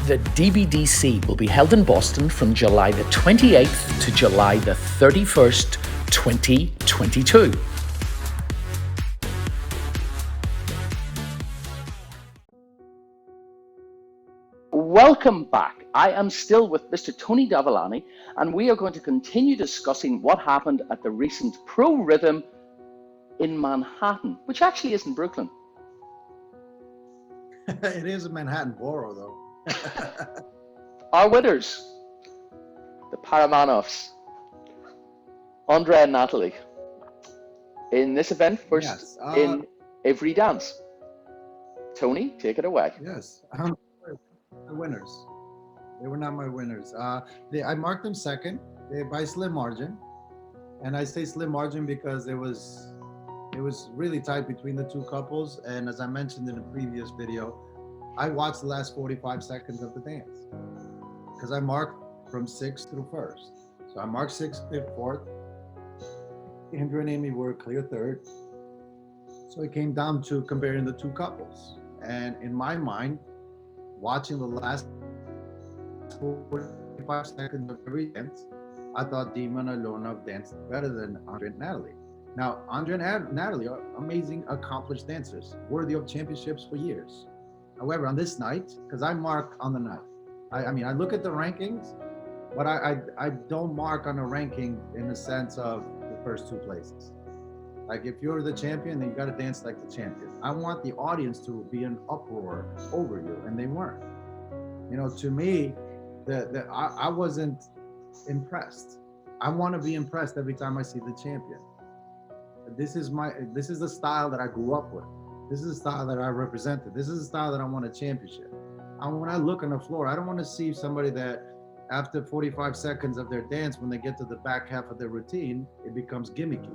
The DBDC will be held in Boston from July the 28th to July the 31st, 2022. Welcome back. I am still with Mr. Tony Dovolani, and we are going to continue discussing what happened at the recent Pro Rhythm in Manhattan, which actually isn't Brooklyn. It is a Manhattan borough, though. Our winners, the Paramanovs, Andre and Natalie, in this event, first in every dance. Tony, take it away. Yes, the winners. They were not my winners. I marked them second by slim margin, and I say slim margin because it was really tight between the two couples. And as I mentioned in a previous video, I watched the last 45 seconds of the dance because I marked from 6th through 1st. So I marked 6th, 5th, 4th. Andrew and Amy were a clear 3rd. So it came down to comparing the two couples. And in my mind, watching the last 45 seconds of every dance, I thought Dima and Alona danced better than Andre and Natalie. Now, Andre and Natalie are amazing, accomplished dancers, worthy of championships for years. However, on this night, because I mark on the night, I mean, I look at the rankings, but I don't mark on a ranking in the sense of the first two places. Like, if you're the champion, then you got to dance like the champion. I want the audience to be an uproar over you, and they weren't. You know, to me, I wasn't impressed. I want to be impressed every time I see the champion. This is the style that I grew up with. This is the style that I represented. This is the style that I want a championship. And when I look on the floor, I don't want to see somebody that after 45 seconds of their dance, when they get to the back half of their routine, it becomes gimmicky.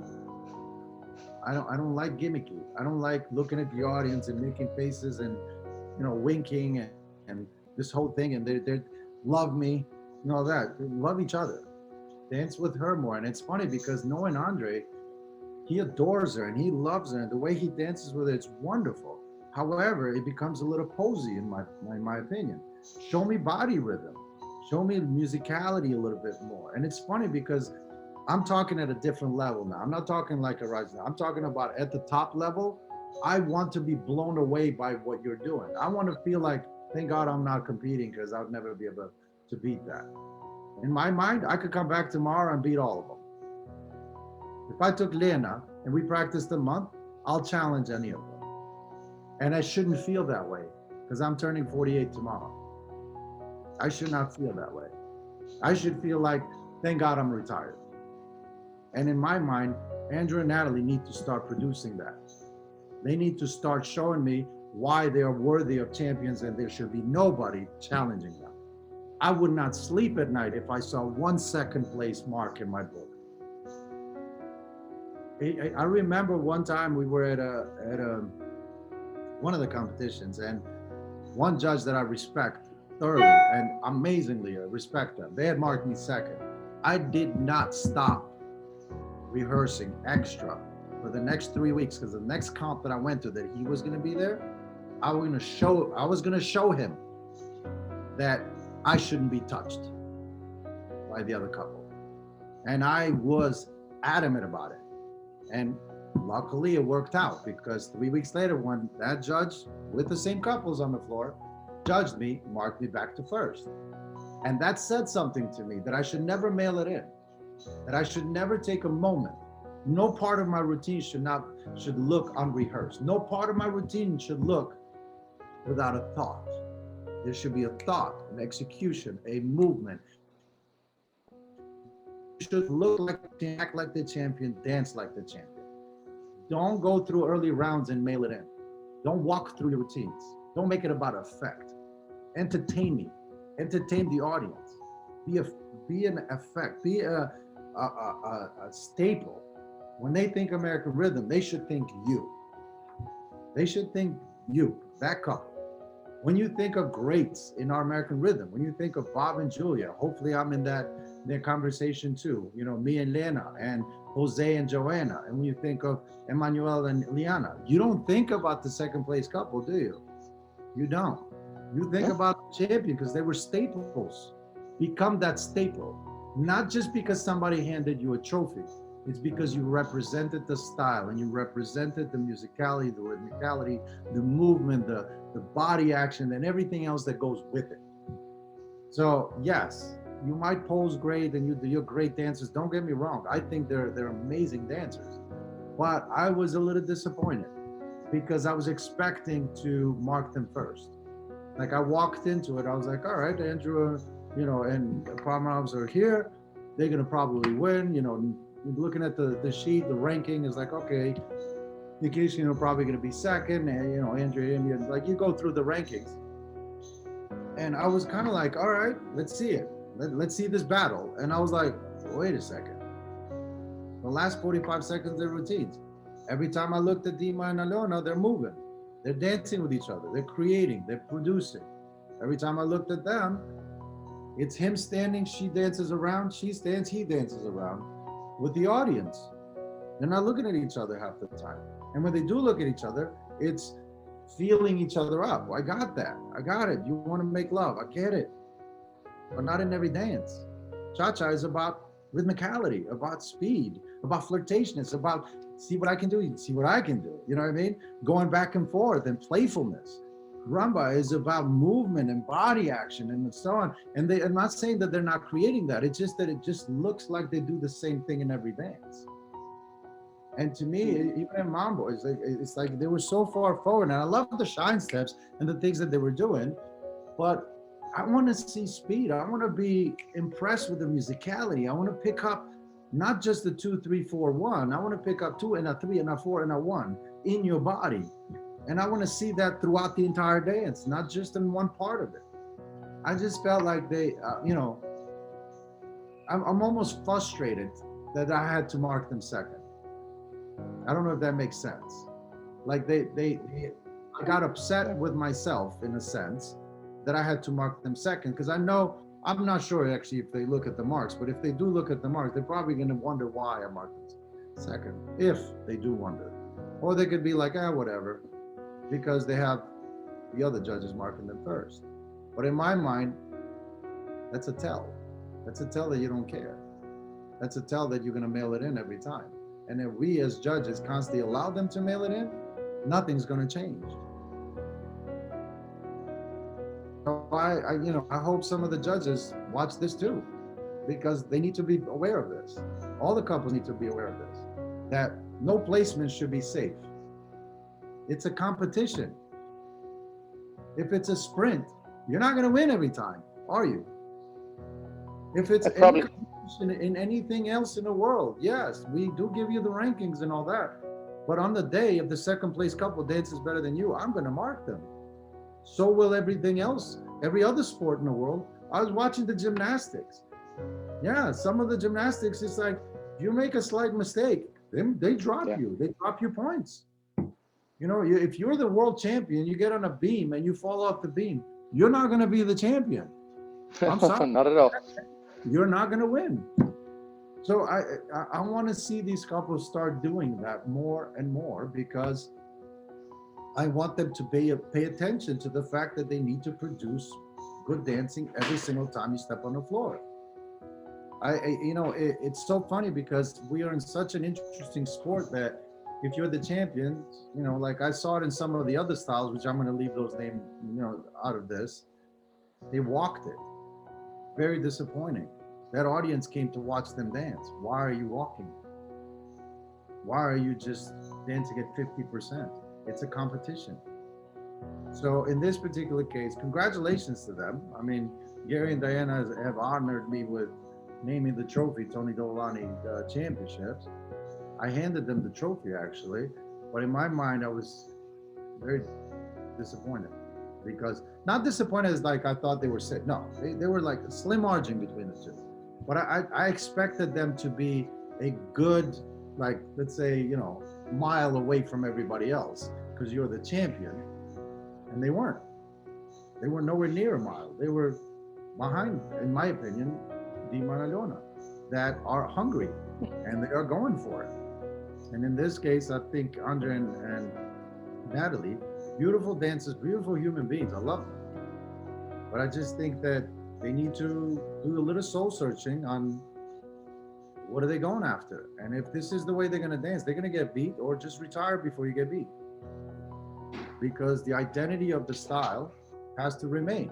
I don't like gimmicky. I don't like looking at the audience and making faces and, you know, winking and this whole thing, and they love me and all that. They love each other. Dance with her more. And it's funny because knowing Andre, he adores her and he loves her, and the way he dances with her, it's wonderful. However, it becomes a little posy in my opinion. Show me body rhythm. Show me musicality a little bit more. And it's funny because I'm talking at a different level now. I'm not talking like a rise now. I'm talking about at the top level. I want to be blown away by what you're doing. I want to feel like, thank God I'm not competing, because I'll never be able to beat that. In my mind, I could come back tomorrow and beat all of them. If I took Lena and we practiced a month, I'll challenge any of them. And I shouldn't feel that way because I'm turning 48 tomorrow. I should not feel that way. I should feel like, thank God I'm retired. And in my mind, Andrew and Natalie need to start producing that. They need to start showing me why they are worthy of champions and there should be nobody challenging them. I would not sleep at night if I saw 1 second place mark in my book. I remember one time we were at one of the competitions, and one judge that I respect thoroughly and amazingly respect them, they had marked me second. I did not stop rehearsing extra for the next 3 weeks, because the next comp that I went to that he was going to be there, I was going to show him that I shouldn't be touched by the other couple. And I was adamant about it. And luckily it worked out, because 3 weeks later, when that judge with the same couples on the floor judged me, marked me back to first. And that said something to me, that I should never mail it in, that I should never take a moment. No part of my routine should look unrehearsed. No part of my routine should look without a thought. There should be a thought, an execution, a movement. You should look like, act like the champion, dance like the champion. Don't go through early rounds and mail it in. Don't walk through your routines. Don't make it about effect. Entertain me. Entertain the audience. Be an effect. Be a staple. When they think American Rhythm, they should think you. They should think you, that couple. When you think of greats in our American Rhythm, when you think of Bob and Julia, hopefully I'm in that conversation too. You know, me and Lena and Jose and Joanna. And when you think of Emmanuel and Liana, you don't think about the second place couple, do you? You don't. You think Yeah. about the champion because they were staples. Become that staple. Not just because somebody handed you a trophy. It's because you represented the style and you represented the musicality, the rhythmicality, the movement, the body action, and everything else that goes with it. So yes, you might pose great and you're great dancers. Don't get me wrong. I think they're amazing dancers. But I was a little disappointed because I was expecting to mark them first. Like I walked into it, I was like, all right, Andrew, and Paramonovs are here. They're gonna probably win. Looking at the sheet, the ranking is like, okay, Nikishin are probably gonna be second, and Andrew Indian. Like you go through the rankings, and I was kind of like, all right, let's see it. Let's see this battle. And I was like, wait a second. The last 45 seconds, they're routines. Every time I looked at Dima and Alona, they're moving. They're dancing with each other. They're creating. They're producing. Every time I looked at them, it's him standing, she dances around, she stands, he dances around with the audience. They're not looking at each other half the time. And when they do look at each other, it's feeling each other up. I got that. I got it. You want to make love. I get it. But not in every dance. Cha-cha is about rhythmicality, about speed, about flirtation. It's about see what I can do, see what I can do. You know what I mean? Going back and forth and playfulness. Rumba is about movement and body action and so on. And I'm not saying that they're not creating that. It's just that it just looks like they do the same thing in every dance. And to me, even in Mambo, it's like they were so far forward. And I love the shine steps and the things that they were doing. But I want to see speed. I want to be impressed with the musicality. I want to pick up not just the 2, 3, 4, 1. I want to pick up 2 and a 3 and a 4 and a 1 in your body. And I want to see that throughout the entire dance, not just in one part of it. I just felt like I'm almost frustrated that I had to mark them second. I don't know if that makes sense. Like I got upset with myself in a sense that I had to mark them second because I'm not sure actually if they look at the marks, but if they do look at the marks, they're probably going to wonder why I marked them second, if they do wonder. Or they could be like, whatever, because they have the other judges marking them first. But in my mind, that's a tell. That's a tell that you don't care. That's a tell that you're going to mail it in every time. And if we as judges constantly allow them to mail it in, nothing's going to change. So I hope some of the judges watch this too, because they need to be aware of this. All the couples need to be aware of this, that no placement should be safe. It's a competition. If it's a sprint, you're not going to win every time, are you? If it's any competition in anything else in the world, yes, we do give you the rankings and all that. But on the day, if the second place couple dances better than you, I'm going to mark them. So will everything else, every other sport in the world. I was watching the gymnastics. Yeah, some of the gymnastics, it's like, if you make a slight mistake, they drop you. They drop you points. If you're the world champion, you get on a beam and you fall off the beam, you're not going to be the champion. I'm sorry. Not at all. You're not going to win. So I want to see these couples start doing that more and more, because I want them to pay attention to the fact that they need to produce good dancing every single time you step on the floor. It's so funny because we are in such an interesting sport that if you're the champion, like I saw it in some of the other styles, which I'm going to leave those names, out of this. They walked it. Very disappointing. That audience came to watch them dance. Why are you walking? Why are you just dancing at 50%? It's a competition. So in this particular case, congratulations to them. I mean, Gary and Diana have honored me with naming the trophy Tony Dovolani Championships. I handed them the trophy actually, but in my mind, I was very disappointed, because not disappointed as like I thought they were sick. No, they were like a slim margin between the two. But I expected them to be a good, like, let's say, mile away from everybody else, because you're the champion. And they weren't. They were nowhere near a mile. They were behind, in my opinion, Dima and Alona, that are hungry and they are going for it. And in this case, I think Andre and Natalie, beautiful dancers, beautiful human beings. I love them. But I just think that they need to do a little soul searching on what are they going after. And if this is the way they're going to dance, they're going to get beat, or just retire before you get beat. Because the identity of the style has to remain.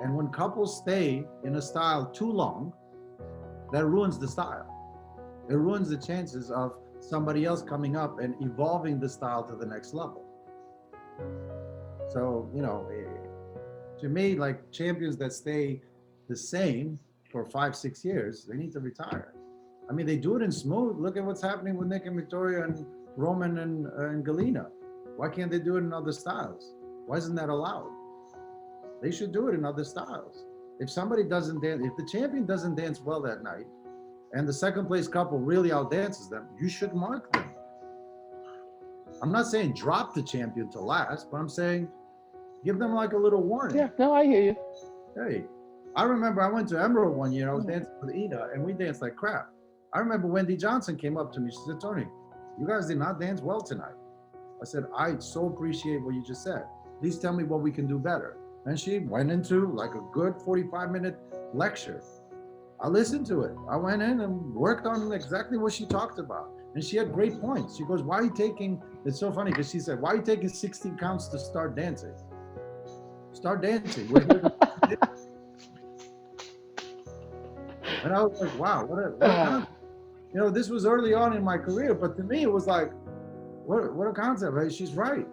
And when couples stay in a style too long, that ruins the style. It ruins the chances of somebody else coming up and evolving the style to the next level. So, to me, like champions that stay the same for 5-6 years, they need to retire. I mean, they do it in smooth. Look at what's happening with Nick and Victoria and Roman and Galina. Why can't they do it in other styles? Why isn't that allowed? They should do it in other styles. If somebody doesn't dance, if the champion doesn't dance well that night, and the second place couple really outdances them, you should mark them. I'm not saying drop the champion to last, but I'm saying give them like a little warning. Yeah, no, I hear you. Hey, I remember I went to Emerald one year. I was dancing with Ina, and we danced like crap. I remember Wendy Johnson came up to me. She said, "Tony, you guys did not dance well tonight." I said, "I so appreciate what you just said. Please tell me what we can do better." And she went into like a good 45-minute lecture. I listened to it. I went in and worked on exactly what she talked about. And she had great points. She goes, "Why are you taking," it's so funny because she said, "Why are you taking 16 counts to start dancing? Start dancing." And I was like, wow, what a this was early on in my career, but to me it was like, what a concept, right? She's right.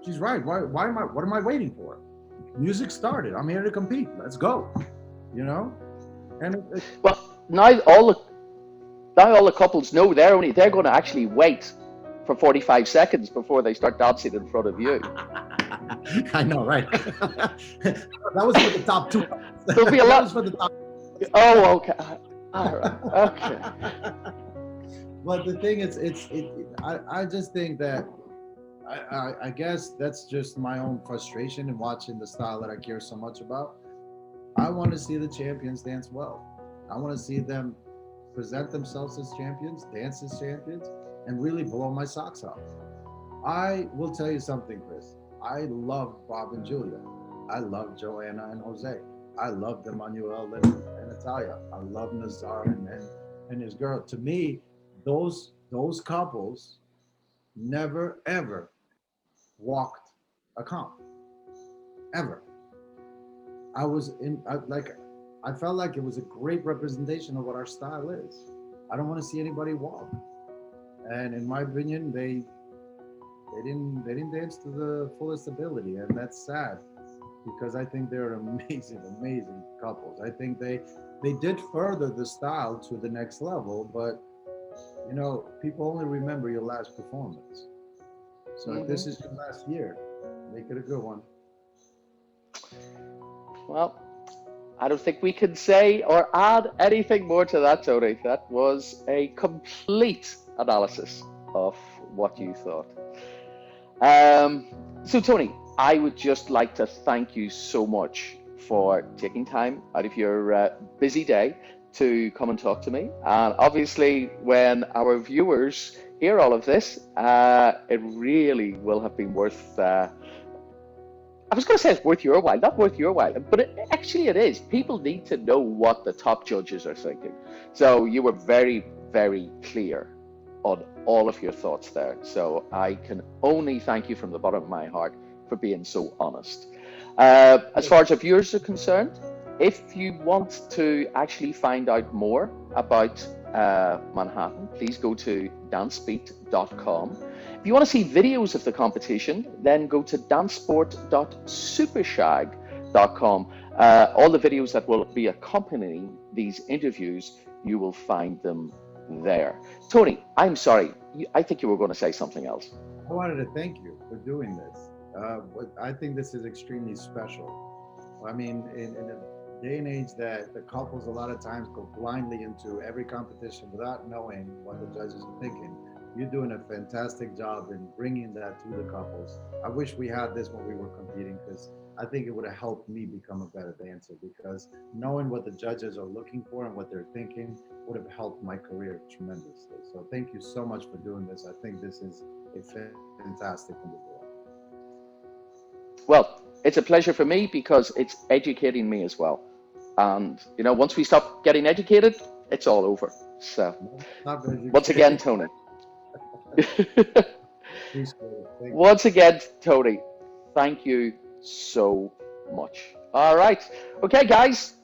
She's right. What am I waiting for? Music started. I'm here to compete. Let's go. And well, now all the couples know they're going to actually wait for 45 seconds before they start dancing in front of you. I know, right? That was for the top two. There'll be a lot. That was for the top. Oh, okay. All right. Okay. But the thing is, I just think that I guess that's just my own frustration in watching the style that I care so much about. I want to see the champions dance well. I want to see them present themselves as champions, dance as champions, and really blow my socks off. I will tell you something, Chris. I love Bob and Julia. I love Joanna and Jose. I love Emmanuel and Natalia. I love Nazar and his girl. To me, those couples never ever walked a comp, ever. I felt like it was a great representation of what our style is. I don't want to see anybody walk. And in my opinion, they didn't dance to the fullest ability, and that's sad because I think they're amazing couples. I think they did further the style to the next level, but people only remember your last performance. So if this is your last year, make it a good one. Well, I don't think we can say or add anything more to that, Tony. That was a complete analysis of what you thought. So, Tony, I would just like to thank you so much for taking time out of your busy day to come and talk to me. And obviously, when our viewers hear all of this, it really will have been worth. I was going to say it's worth your while, not worth your while, but it is. People need to know what the top judges are thinking. So you were very, very clear on all of your thoughts there. So I can only thank you from the bottom of my heart for being so honest. As far as our viewers are concerned, if you want to actually find out more about Manhattan, please go to dancebeat.com. If you want to see videos of the competition, then go to dancesport.supershag.com. All the videos that will be accompanying these interviews, you will find them there. Tony, I'm sorry. I think you were going to say something else. I wanted to thank you for doing this. I think this is extremely special. I mean, in a day and age that the couples a lot of times go blindly into every competition without knowing what the judges are thinking, you're doing a fantastic job in bringing that to the couples. I wish we had this when we were competing, because I think it would have helped me become a better dancer, because knowing what the judges are looking for and what they're thinking would have helped my career tremendously. So thank you so much for doing this. I think this is a fantastic individual. Well, It's a pleasure for me because it's educating me as well. And, you know, once we stop getting educated, it's all over. So, Not once again, educated. Tony. Appreciate it. Thank you. Once again, Tony, thank you so much. All right. Okay, guys,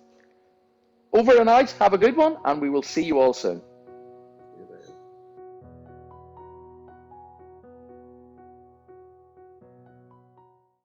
over and out. Have a good one, and we will see you all soon.